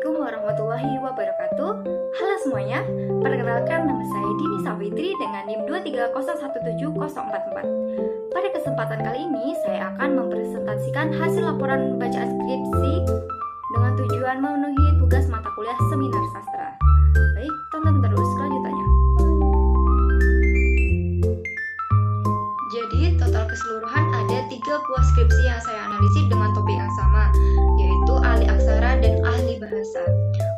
Assalamualaikum warahmatullahi wabarakatuh. Halo semuanya, perkenalkan nama saya Dini Savitri dengan NIM 230170044. Pada kesempatan kali ini saya akan mempresentasikan hasil laporan bacaan skripsi dengan tujuan memenuhi tugas mata kuliah seminar sastra. Baik, tonton terus kelanjutannya. Jadi total keseluruhan ada 3 buah skripsi yang saya analisis dengan topik yang sama, yaitu ahli aksara dan ahli bahasa.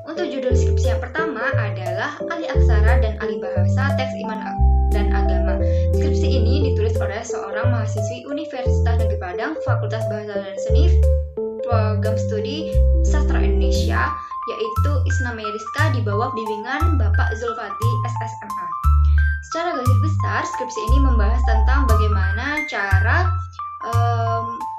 Untuk judul skripsi yang pertama adalah ahli aksara dan ahli bahasa teks iman dan agama. Skripsi ini ditulis oleh seorang mahasiswi Universitas Negeri Padang, Fakultas Bahasa dan Seni, Program Studi Sastra Indonesia, yaitu Isna Meriska di bawah bimbingan Bapak Zulfati SSMA. Secara garis besar, skripsi ini membahas tentang bagaimana cara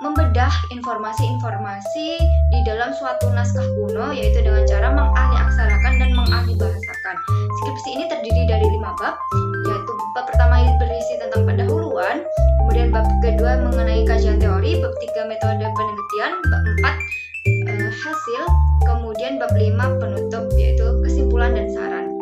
membedah informasi-informasi di dalam suatu naskah kuno, yaitu dengan cara mengahli-aksarakan dan mengahli-bahasakan. Skripsi ini terdiri dari 5 bab, yaitu bab pertama berisi tentang pendahuluan, kemudian bab kedua mengenai kajian teori, bab 3 metode penelitian, bab 4 hasil, kemudian bab 5 penutup, yaitu kesimpulan dan saran.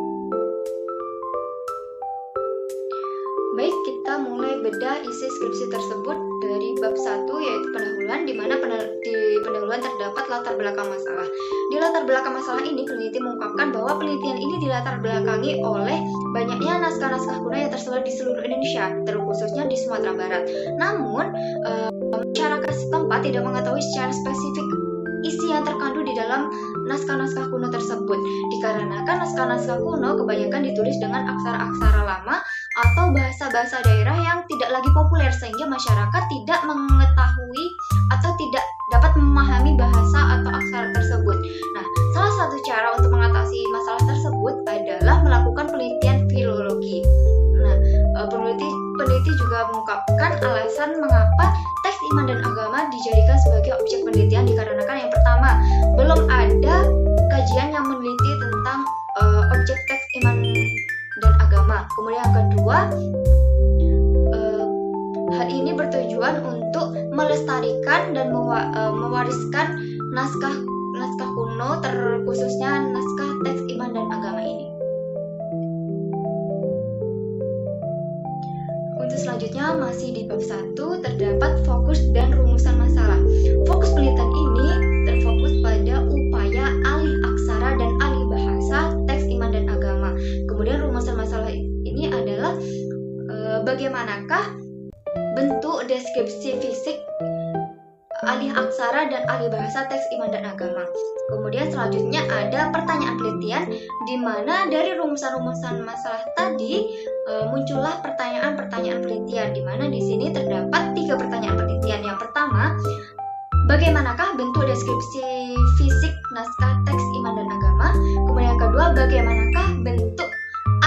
Baik, kita mulai bedah isi skripsi tersebut dari bab 1, yaitu pendahuluan, di mana di pendahuluan terdapat latar belakang masalah. Di latar belakang masalah ini, peneliti mengungkapkan bahwa penelitian ini dilatar belakangi oleh banyaknya naskah-naskah kuno yang tersebar di seluruh Indonesia, terkhususnya di Sumatera Barat. Namun, masyarakat setempat tidak mengetahui secara spesifik isi yang terkandung di dalam naskah-naskah kuno tersebut, dikarenakan naskah-naskah kuno kebanyakan ditulis dengan aksara-aksara lama atau bahasa-bahasa daerah yang tidak lagi populer, sehingga masyarakat tidak mengetahui atau tidak dapat memahami bahasa atau aksara tersebut. Nah, salah satu cara untuk mengatasi masalah tersebut adalah melakukan penelitian filologi. Nah, peneliti juga mengungkapkan alasan mengapa teks iman dan agama dijadikan sebagai objek penelitian, dikarenakan yang pertama, belum ada kajian yang meneliti tentang objek teks iman dan agama. Kemudian yang kedua, hal ini bertujuan untuk melestarikan dan mewariskan naskah kuno, terkhususnya naskah teks iman dan agama ini. Untuk selanjutnya, masih di bab 1, terdapat fokus dan rumusan masalah. Fokus penelitian ini terfokus pada upaya alih aksara dan alih bahasa teks iman dan agama. Kemudian rumusan masalah ini adalah bagaimanakah bentuk deskripsi fisik alih aksara dan alih bahasa teks iman dan agama. Kemudian selanjutnya ada pertanyaan penelitian, di mana dari rumusan-rumusan masalah tadi muncullah pertanyaan-pertanyaan penelitian, di mana di sini terdapat 3 pertanyaan penelitian. Yang pertama, bagaimanakah bentuk deskripsi fisik naskah teks iman dan agama? Kemudian yang kedua, bagaimanakah bentuk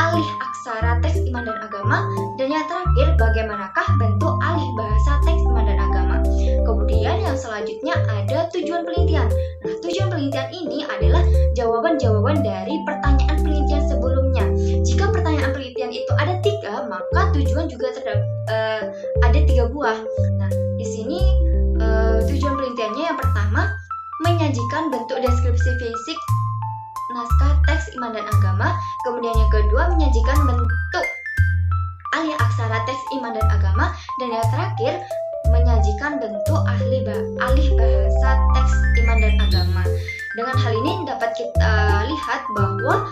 alih aksara teks iman dan agama? Dan yang terakhir, bagaimanakah bentuk alih bahasa teks iman dan agama? Kemudian yang selanjutnya ada tujuan penelitian. Nah, tujuan penelitian ini adalah jawaban-jawaban dari pertanyaan penelitian sebelumnya. Jika pertanyaan penelitian itu ada 3, maka tujuan juga ada 3 buah. Nah, di sini tujuan penelitiannya yang pertama, menyajikan bentuk deskripsi fisik naskah teks iman dan agama. Kemudian yang kedua, menyajikan bentuk alih aksara teks iman dan agama. Dan yang terakhir, menyajikan bentuk alih bahasa teks iman dan agama. Dengan hal ini dapat kita lihat bahwa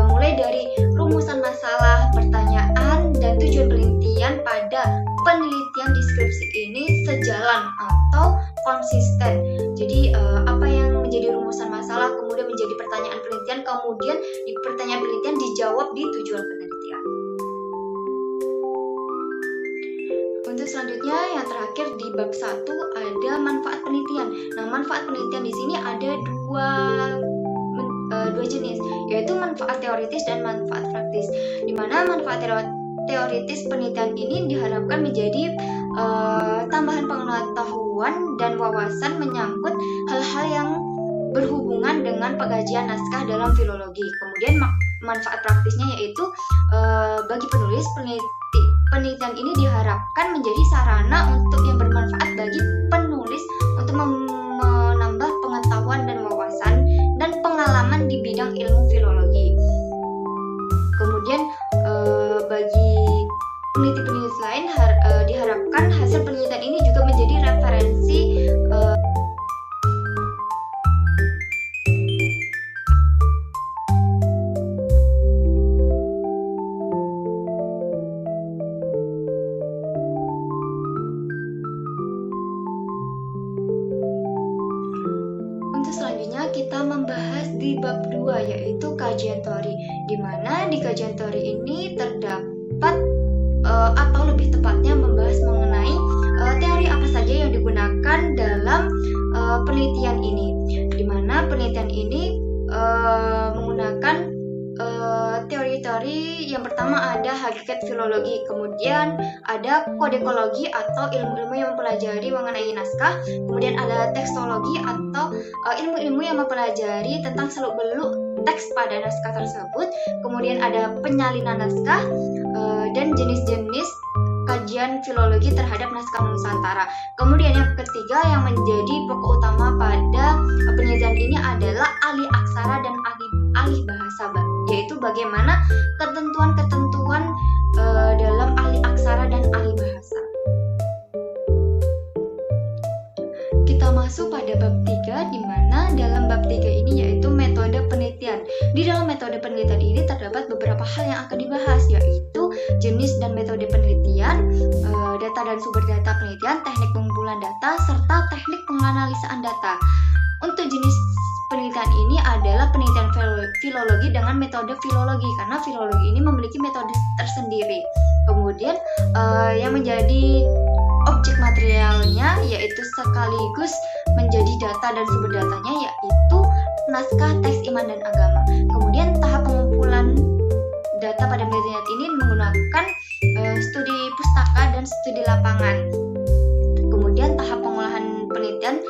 mulai dari rumusan masalah, pertanyaan, dan tujuan penelitian pada penelitian deskripsi ini sejalan atau konsisten. Jadi apa yang menjadi rumusan masalah, kemudian menjadi pertanyaan penelitian, kemudian di pertanyaan penelitian dijawab di tujuan penelitian. Untuk selanjutnya, yang terakhir di bab 1 ada manfaat penelitian. Nah, manfaat penelitian di sini ada dua jenis, yaitu manfaat teoritis dan manfaat praktis. Di mana manfaat teoritis penelitian ini diharapkan menjadi tambahan pengetahuan dan wawasan menyangkut hal-hal yang berhubungan dengan pengkajian naskah dalam filologi. Kemudian manfaat praktisnya yaitu bagi penulis, penelitian ini diharapkan menjadi sarana untuk yang bermanfaat bagi penulis untuk menambah pengetahuan dan wawasan dan pengalaman penelitian ini juga menjadi referensi Selanjutnya kita membahas di bab 2 yaitu kajian teori, di mana di kajian teori ini terdapat atau lebih tepatnya membahas mengenai teori apa saja yang digunakan dalam penelitian ini, di mana penelitian ini menggunakan teori-teori. Yang pertama ada hakikat filologi, kemudian ada kodekologi atau ilmu-ilmu yang mempelajari mengenai naskah, kemudian ada tekstologi atau ilmu-ilmu yang mempelajari tentang seluk-beluk teks pada naskah tersebut, kemudian ada penyalinan naskah dan jenis-jenis kajian filologi terhadap naskah Nusantara. Kemudian yang ketiga yang menjadi pokok utama pada penelitian ini adalah ahli aksara dan ahli bahasa, yaitu bagaimana ketentuan-ketentuan dalam ahli aksara dan ahli bahasa. Kita masuk pada bab 3, di mana dalam bab 3 ini yaitu metode penelitian. Di dalam metode penelitian ini terdapat beberapa hal yang akan dibahas, yaitu jenis dan metode penelitian, data dan sumber data penelitian, teknik pengumpulan data, serta teknik penganalisaan data. Untuk jenis penelitian ini adalah penelitian filologi dengan metode filologi, karena filologi ini memiliki metode tersendiri. Kemudian yang menjadi objek materialnya yaitu sekaligus menjadi data dan sumber datanya yaitu naskah, teks, iman, dan agama. Kemudian tahap pengumpulan data pada penelitian ini menggunakan studi pustaka dan studi lapangan. Kemudian tahap pengolahan penelitian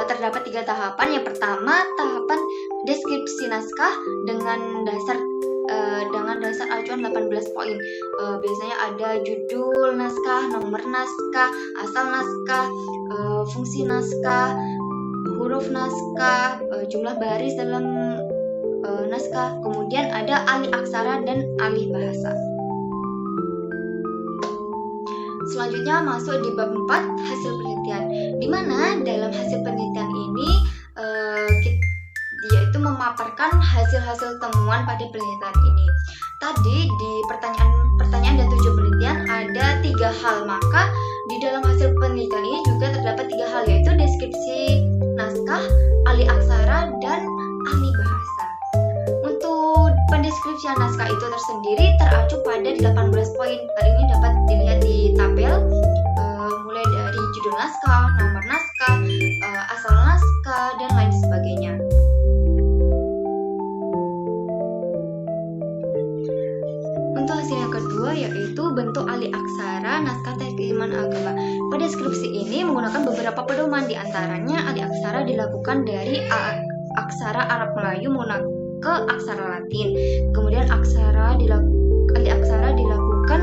terdapat 3 tahapan. Yang pertama, tahapan deskripsi naskah dengan dasar acuan 18 poin. Biasanya ada judul naskah, nomor naskah, asal naskah, fungsi naskah, huruf naskah, jumlah baris dalam naskah. Kemudian ada ahli aksara dan ahli bahasa. Selanjutnya masuk di bab 4, hasil penelitian, di mana dalam hasil penelitian ini yaitu memaparkan hasil-hasil temuan pada penelitian ini. Tadi di pertanyaan dan tujuan penelitian ada 3 hal, maka di dalam hasil penelitian ini juga terdapat 3 hal, yaitu deskripsi naskah, ahli aksara, dan ahli bahasa. Untuk pendeskripsian naskah itu tersendiri teracu pada 18 poin. Hal ini dapat dilihat di tabel, mulai dari judul naskah, nomor naskah, asal naskah, dan lain sebagainya. Untuk hasil yang kedua yaitu bentuk ahli aksara, naskah, teks, iman, agama. Pada deskripsi ini menggunakan beberapa pedoman, di antaranya ahli aksara dilakukan dari aksara Arab Melayu ke aksara Latin. Kemudian ahli aksara dilakukan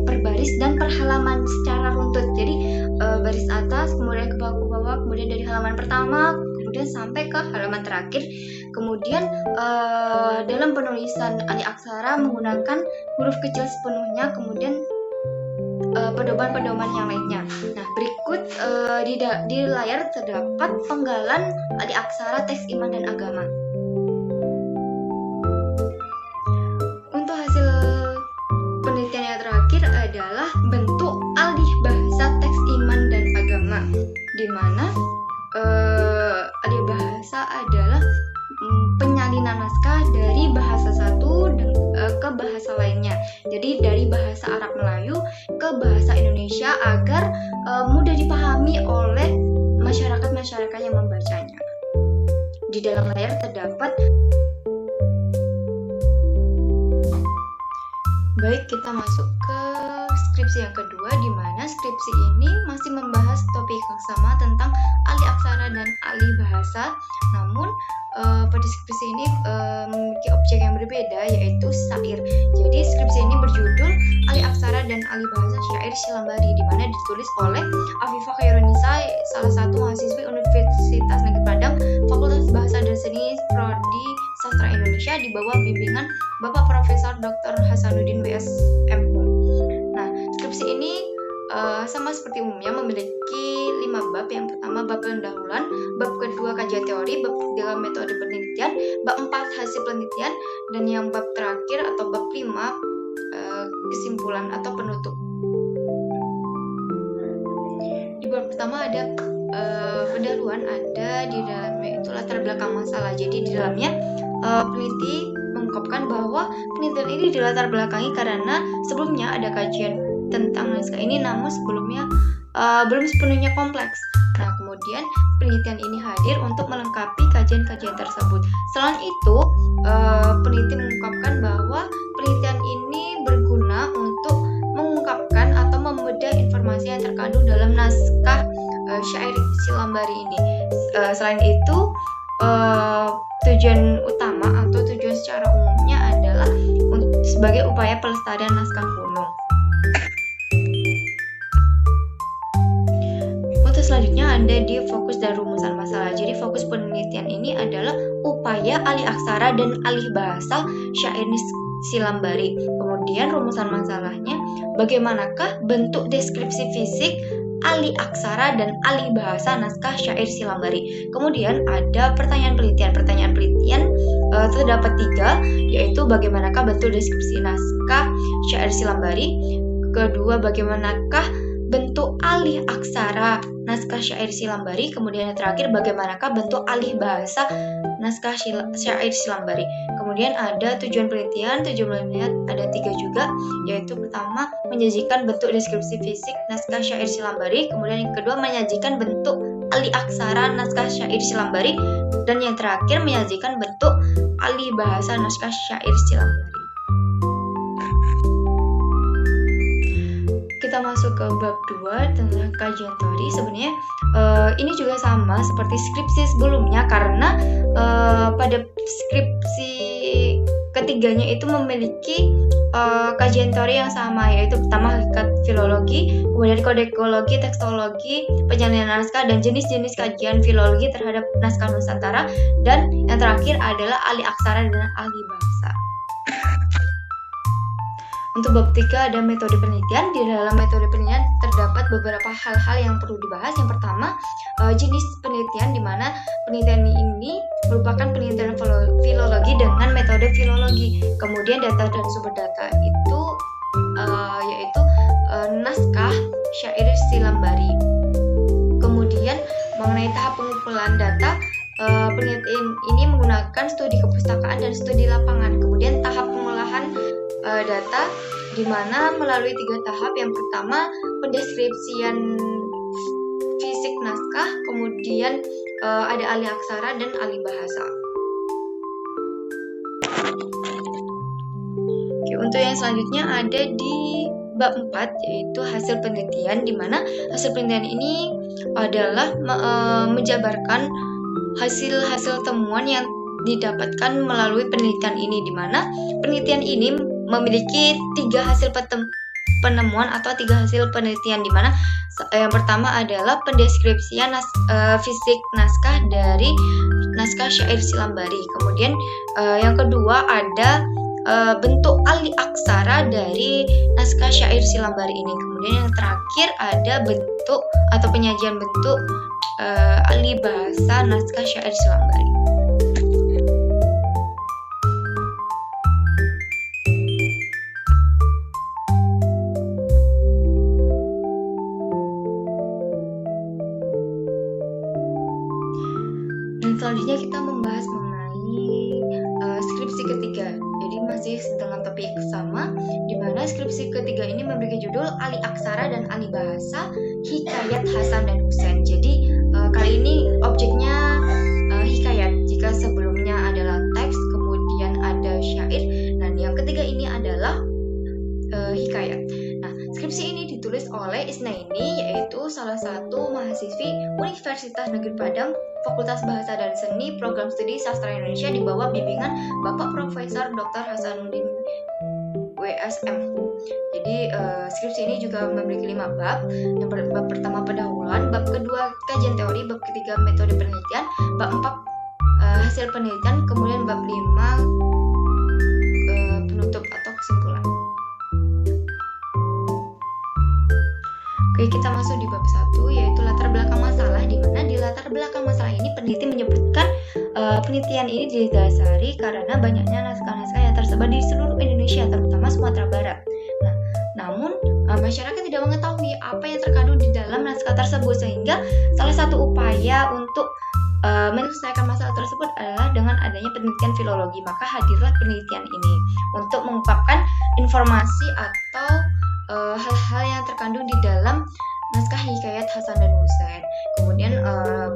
per baris dan per halaman secara runtut. Jadi baris atas, kemudian ke bawah, kemudian dari halaman pertama, kemudian sampai ke halaman terakhir. Kemudian dalam penulisan ahli aksara menggunakan huruf kecil sepenuhnya, kemudian pedoman-pedoman yang lainnya. Nah, berikut di layar terdapat penggalan ahli aksara, teks, iman, dan agama. Untuk hasil penelitian yang terakhir adalah bentuk ahli bahasa, teks, iman, dan agama, di mana ahli bahasa adalah penyalinan naskah dari bahasa satu ke bahasa lainnya. Jadi dari bahasa Arab Melayu ke bahasa Indonesia agar mudah dipahami oleh masyarakat yang membacanya. Di dalam layar terdapat. Baik, kita masuk ke skripsi yang kedua, di mana skripsi ini masih membahas topik yang sama tentang ahli aksara dan ahli bahasa. Namun pada skripsi ini memiliki objek yang berbeda, yaitu syair. Jadi skripsi ini berjudul ahli aksara dan ahli bahasa syair Shilambari, di mana ditulis oleh Afifah Khairunisa, salah satu mahasiswi Universitas Negeri Padang, Fakultas Bahasa dan Seni, Prodi Sastra Indonesia, di bawah bimbingan Bapak Profesor Dr. Hasanuddin WS.M. Nah, skripsi ini sama seperti umumnya memiliki 5 bab. Yang pertama bab pendahuluan, bab kedua kajian teori, bab ketiga metode penelitian, bab 4 hasil penelitian, dan yang bab terakhir atau bab 5 kesimpulan atau penutup. Di bab pertama ada pendahuluan, ada di dalamnya itu latar belakang masalah. Jadi di dalamnya peneliti mengungkapkan bahwa penelitian ini dilatar belakangi karena sebelumnya ada kajian tentang naskah ini, namun sebelumnya belum sepenuhnya kompleks. Nah, kemudian penelitian ini hadir untuk melengkapi kajian-kajian tersebut. Selain itu, peneliti mengungkapkan bahwa penelitian ini berguna untuk mengungkapkan atau membedah informasi yang terkandung dalam naskah syair Silambari ini. Selain itu, tujuan utama atau tujuan secara umumnya adalah sebagai upaya pelestarian naskah kuno. Untuk selanjutnya ada di fokus dan rumusan masalah. Jadi fokus penelitian ini adalah upaya alih aksara dan alih bahasa syair Silambari. Kemudian rumusan masalahnya, bagaimanakah bentuk deskripsi fisik, alih aksara dan alih bahasa naskah syair Silambari. Kemudian ada pertanyaan penelitian. Pertanyaan penelitian terdapat 3, yaitu bagaimanakah bentuk deskripsi naskah syair Silambari. Kedua, bagaimanakah bentuk alih aksara naskah syair Silambari. Kemudian yang terakhir, bagaimanakah bentuk alih bahasa naskah syair Silambari. Kemudian ada tujuan penelitian. Tujuan penelitian ada 3 juga, yaitu pertama menyajikan bentuk deskripsi fisik naskah syair Silambari. Kemudian yang kedua menyajikan bentuk alih aksara naskah syair Silambari, dan yang terakhir menyajikan bentuk alih bahasa naskah syair Silambari. Kita masuk ke bab 2 tentang kajian teori. Sebenarnya ini juga sama seperti skripsi sebelumnya, karena pada skripsi ketiganya itu memiliki kajian teori yang sama, yaitu pertama hakikat filologi, kemudian kodekologi, tekstologi, penyalinan naskah, dan jenis-jenis kajian filologi terhadap naskah Nusantara, dan yang terakhir adalah alih aksara dan alih bahasa. Untuk bab 3 ada metode penelitian. Di dalam metode penelitian terdapat beberapa hal-hal yang perlu dibahas. Yang pertama, jenis penelitian, di mana penelitian ini merupakan penelitian filologi dengan metode filologi. Kemudian data dan sumber data itu yaitu naskah syair Silambari. Kemudian mengenai tahap pengumpulan data, penelitian ini menggunakan studi kepustakaan dan studi lapangan. Kemudian tahap pengolahan data, di mana melalui 3 tahap. Yang pertama, pendeskripsian fisik naskah, kemudian ada alih aksara dan alih bahasa. Oke, untuk yang selanjutnya ada di bab 4, yaitu hasil penelitian, di mana hasil penelitian ini adalah menjabarkan hasil-hasil temuan yang didapatkan melalui penelitian ini, di mana penelitian ini memiliki 3 hasil penemuan atau 3 hasil penelitian, di mana yang pertama adalah pendeskripsian fisik naskah dari naskah syair Silambari. Kemudian yang kedua ada bentuk alih aksara dari naskah syair Silambari ini. Kemudian yang terakhir ada bentuk atau penyajian bentuk alih bahasa naskah syair Silambari. Selanjutnya kita membahas mengenai skripsi ketiga. Jadi masih dengan topik sama, di mana skripsi ketiga ini memiliki judul alih aksara dan alih bahasa hikayat Hasan dan Husain. Jadi kali ini objeknya hikayat. Jika sebelumnya adalah teks, kemudian ada syair, dan yang ketiga ini adalah hikayat. Nah, skripsi ini ditulis oleh Isnaini, yaitu salah satu mahasiswi Universitas Negeri Padang, Fakultas Bahasa dan Seni, Program Studi Sastra Indonesia, di bawah bimbingan Bapak Profesor Dr. Hasanuddin WSMU. Jadi skripsi ini juga memiliki 5 bab. Yang bab pertama pendahuluan, bab kedua kajian teori, bab ketiga metode penelitian, bab 4 hasil penelitian, kemudian bab 5 penutup atau kesimpulan. Oke, kita masuk di bab 1, yaitu latar belakang masalah, di mana di latar belakang masalah ini peneliti menyebutkan penelitian ini didasari karena banyaknya naskah-naskah yang tersebar di seluruh Indonesia, terutama Sumatera Barat. Nah, namun masyarakat tidak mengetahui apa yang terkandung di dalam naskah tersebut, sehingga salah satu upaya untuk menyelesaikan masalah tersebut adalah dengan adanya penelitian filologi. Maka hadirlah penelitian ini untuk mengungkapkan informasi atau hal-hal yang terkandung di dalam naskah Hikayat Hasan dan Husain. Kemudian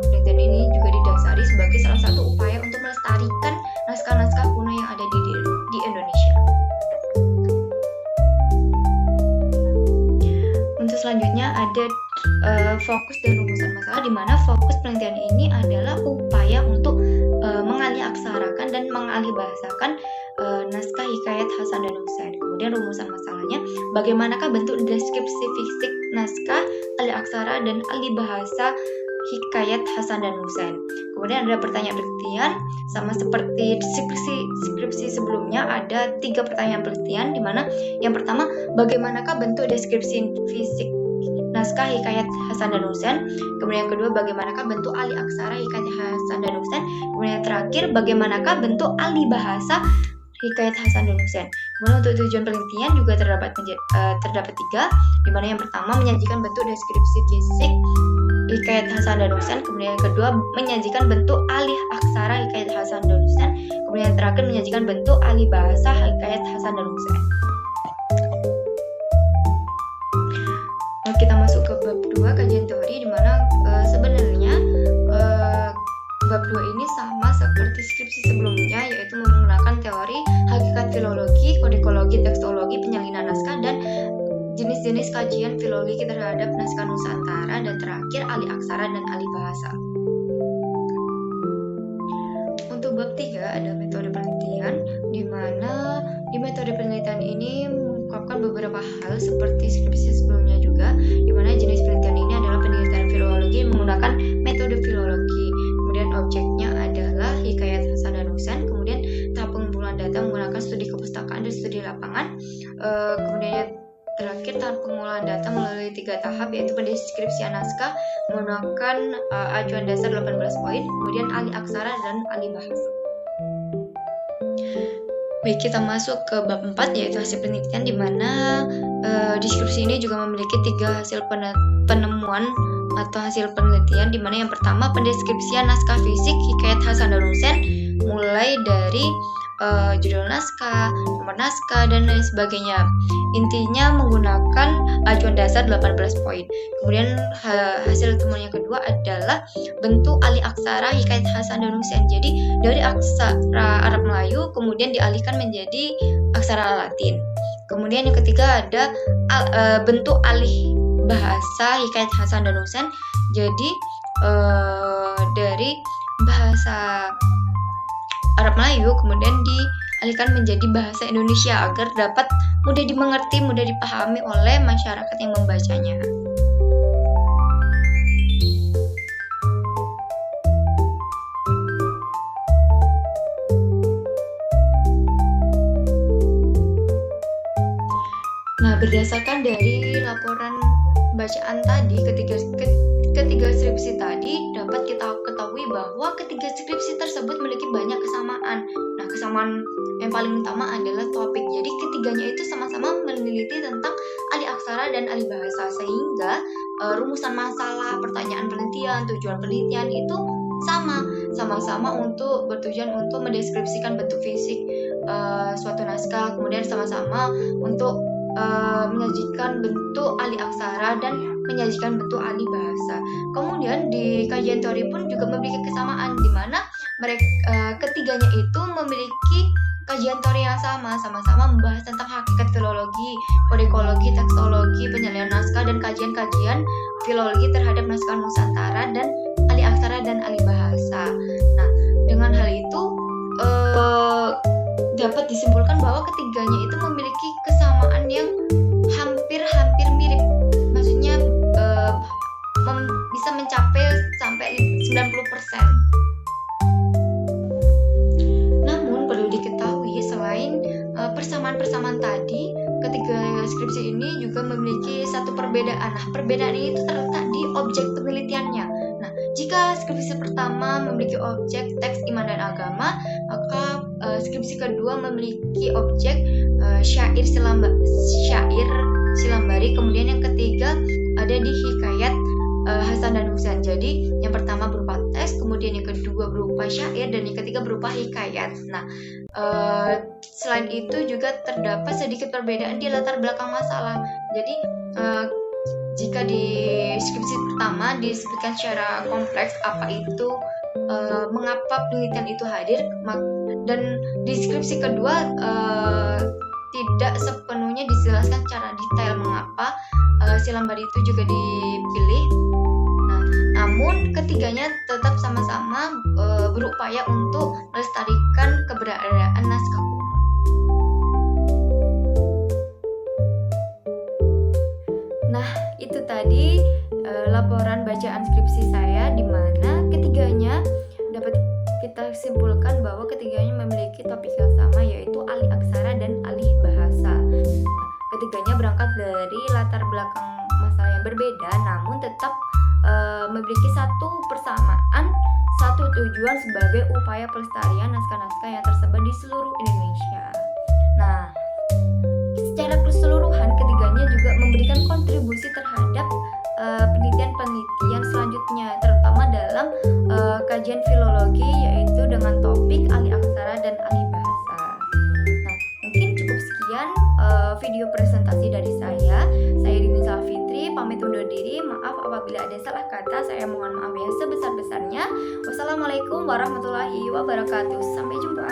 penelitian ini juga didasari sebagai salah satu upaya untuk melestarikan naskah-naskah kuno yang ada di Indonesia. Untuk selanjutnya ada fokus dan rumusan masalah, di mana fokus penelitian ini adalah upaya untuk mengalih-aksarakan dan mengalih-bahasakan naskah Hikayat Hasan dan Husain. Kemudian rumusan masalahnya, bagaimanakah bentuk deskripsi fisik naskah alih-aksara dan alih-bahasa Hikayat Hasan dan Husain. Kemudian ada pertanyaan penelitian, sama seperti skripsi sebelumnya, ada 3 pertanyaan penelitian, di mana yang pertama, bagaimanakah bentuk deskripsi fisik naskah Hikayat Hasan dan Husain. Kemudian yang kedua, bagaimanakah bentuk alih aksara Hikayat Hasan dan Husain. Kemudian yang terakhir, bagaimanakah bentuk alih bahasa Hikayat Hasan dan Husain. Kemudian untuk tujuan penelitian juga terdapat 3, di mana yang pertama menyajikan bentuk deskripsi fisik Hikayat Hasan dan Husain. Kemudian yang kedua, menyajikan bentuk alih aksara Hikayat Hasan dan Husain. Kemudian yang terakhir, menyajikan bentuk alih bahasa Hikayat Hasan dan Husain. Kita masuk ke bab 2, kajian teori, di mana sebenarnya bab 2 ini sama seperti skripsi sebelumnya, yaitu menggunakan teori, hakikat filologi, kodikologi, tekstologi, penyalinan naskah, dan jenis-jenis kajian filologi terhadap naskah Nusantara, dan terakhir alih aksara dan alih bahasa. Untuk bab 3 ada metode penelitian, di mana di metode penelitian ini mengungkapkan beberapa hal seperti skripsi sebelumnya juga, di mana jenis penelitian ini adalah penelitian filologi menggunakan metode filologi. Kemudian objeknya adalah Hikayat Hasan dan Husain. Kemudian tahap pengumpulan data menggunakan studi kepustakaan dan studi lapangan. Kemudian terakhir tahap pengumpulan data melalui 3 tahap, yaitu pendeskripsian naskah menggunakan acuan dasar 18 poin, kemudian alih aksara dan alih bahasa. Baik, kita masuk ke bab 4, yaitu hasil penelitian, di mana deskripsi ini juga memiliki 3 hasil penemuan atau hasil penelitian, di mana yang pertama pendeskripsian naskah fisik Hikayat Hasan dan Husain, mulai dari judul naskah, nomor naskah, dan lain sebagainya. Intinya menggunakan acuan dasar 18 poin. Kemudian hasil temuan yang kedua adalah bentuk alih aksara Hikayat Hasan dan Husain. Jadi dari aksara Arab Melayu kemudian dialihkan menjadi aksara Latin. Kemudian yang ketiga ada bentuk alih bahasa Hikayat Hasan dan Husain. Jadi dari bahasa Arab Melayu kemudian dialihkan menjadi bahasa Indonesia agar dapat mudah dimengerti, mudah dipahami oleh masyarakat yang membacanya. Nah, berdasarkan dari laporan bacaan tadi, ketiga skripsi tadi dapat kita ketahui bahwa ketiga skripsi tersebut memiliki banyak kesamaan. Nah, kesamaan yang paling utama adalah topik. Jadi ketiganya itu sama-sama meneliti tentang alih aksara dan alih bahasa, sehingga rumusan masalah, pertanyaan penelitian, tujuan penelitian itu sama-sama untuk bertujuan untuk mendeskripsikan bentuk fisik suatu naskah, kemudian sama-sama untuk menyajikan bentuk alih aksara dan menyajikan bentuk alih bahasa. Kemudian di kajian teori pun juga memiliki kesamaan, di mana ketiganya itu memiliki kajian teori yang sama-sama membahas tentang hakikat filologi, kodikologi, tekstologi, penyalinan naskah, dan kajian-kajian filologi terhadap naskah Nusantara dan alih aksara dan alih bahasa. Nah, dengan hal itu dapat disimpulkan bahwa ketiganya itu memiliki kesamaan yang hampir mirip. Maksudnya bisa mencapai sampai 90%. Namun perlu diketahui, selain persamaan-persamaan tadi, ketiga skripsi ini juga memiliki satu perbedaan. Nah, perbedaan ini itu terletak di objek penelitiannya. Nah, jika skripsi pertama memiliki objek teks iman dan agama, maka skripsi kedua memiliki objek syair silambari. Kemudian yang ketiga ada di hikayat Hasan dan Husain. Jadi yang pertama berupa teks, kemudian yang kedua berupa syair, dan yang ketiga berupa hikayat. Nah, selain itu juga terdapat sedikit perbedaan di latar belakang masalah. Jadi jika di skripsi pertama disebutkan secara kompleks apa itu mengapa penelitian itu hadir, dan di skripsi kedua tidak sepenuhnya dijelaskan secara detail mengapa silambari itu juga dipilih. Nah, namun ketiganya tetap sama-sama berupaya untuk melestarikan keberadaan naskah kuno. Nah, itu tadi laporan bacaan skripsi saya, di mana ketiganya dapat kita simpulkan bahwa ketiganya memiliki topik yang sama, yaitu alih aksara dan alih bahasa. Ketiganya berangkat dari latar belakang masalah yang berbeda, namun tetap memiliki satu persamaan, satu tujuan sebagai upaya pelestarian naskah-naskah yang tersebar di seluruh Indonesia. Nah, secara keseluruhan ketiganya juga memberikan kontribusi terhadap penelitian-penelitian selanjutnya, terutama dalam kajian filologi, yaitu dengan topik alih aksara dan alih bahasa. Nah, mungkin cukup sekian video presentasi dari saya. Saya Rini Salfitri, pamit undur diri. Maaf apabila ada salah kata, saya mohon maaf yang sebesar-besarnya. Wassalamualaikum warahmatullahi wabarakatuh. Sampai jumpa.